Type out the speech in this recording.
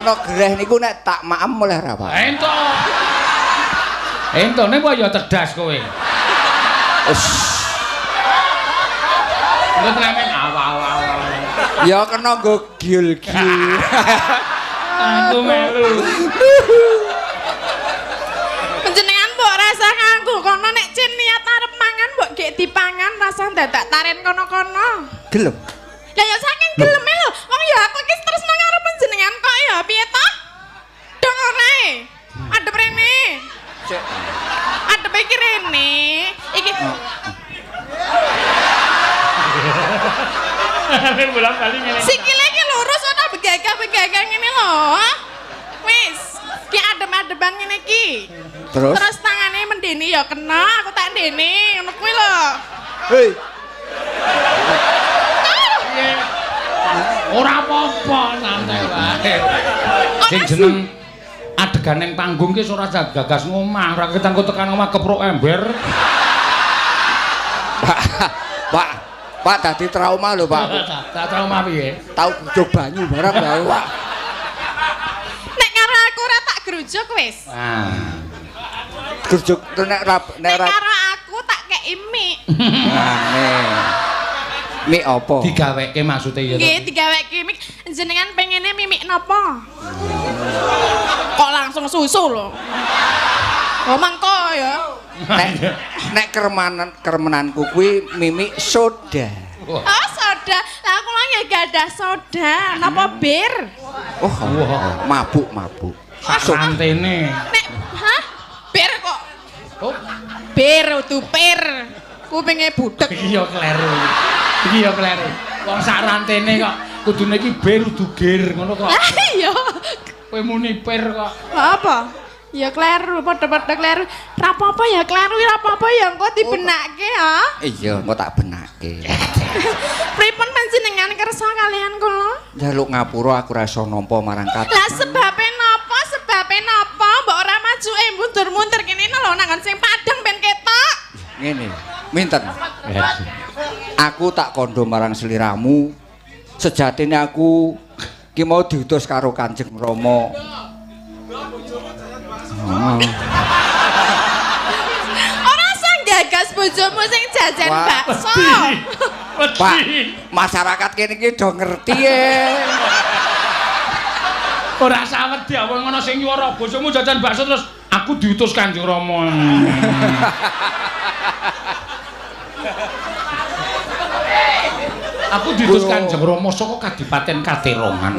nek greh niku nek tak maem oleh ra, Pak. Entone kok ya cerdas kowe. Lu tenamen awal-awal. Ya kena nggo giul-giul. Aku melu. Panjenengan mbok rasa nganggo kono nek Cin niat arep mangan mbok gek dipangan rasa dadak taren kono-kono. Gelem. Lah ya saking geleme lho. Wong ya aku iki tresno karo panjenengan kok ya piye to? Dong ora. Adep rene. Cek. Adep iki rene. Iki Bolak-balik ngene. sikile iki lurus ora begagah-begagah ngene lho. Wis, ki adem-adeban ngene iki. Terus Tangane mendeni ya kena, aku tak ndene, ngono kuwi lho. hei, Ora apa-apa, santai wae. Sing jeneng adegan ning panggung ki ora gagas ngomah, ora ketanggo tekan omah kepruk ember. Pak dadi trauma lho, Pak. Tak trauma piye? Tau bujuk banyu barang lho, Pak. Nek karo aku ora tak grujuk wis. Nah. Gerjuk nek Nek karo aku tak kei mie. Mie apa? Digaweke maksude ya. Nggih, digaweke mie. Jenengan pengene mimik napa? Kok langsung susu lho. Oh mangko ya. Nek kermenanku kuwi mimik soda. Oh soda. Lah kula ya gadah soda. Napa bir? Oh, mabuk. Santene. Nek hah? Bir kok. Oh, Bir udu pir. Kupinge budek. iki ya kleru. Iki ya kleru. Wong sak rantene kok kudune iki bir udu gir ngono kok. Lah iya. Kowe muni pir kok. Apa? Ya kleru, padha-padha kleru. Ra apa-apa ya kleru, ra apa-apa ya engko dibenakke ya. Iya, engko tak benake. Pripun panjenengan kersa kalian kula? Njaluk ngapura aku ra iso nampa marang kat. Lah sebabe napa? Sebabe napa? Mbok ora majuke mundur-mundur kene lho nang sing padang ben ketok. Ngene, minten. Aku tak kandha marang sliramu. Sejatine aku ki mau diutus karo Kanjeng Rama. Ora sang gagas bojomu sing jajan Wah, bakso. Pak, masyarakat kene iki do ngerti Ora sawedi apa ngono sing nyuwara bojomu jajan bakso terus aku diutus Kanjeng Rama. Aku diutus Kanjeng Rama saka Kadipaten Katerongan.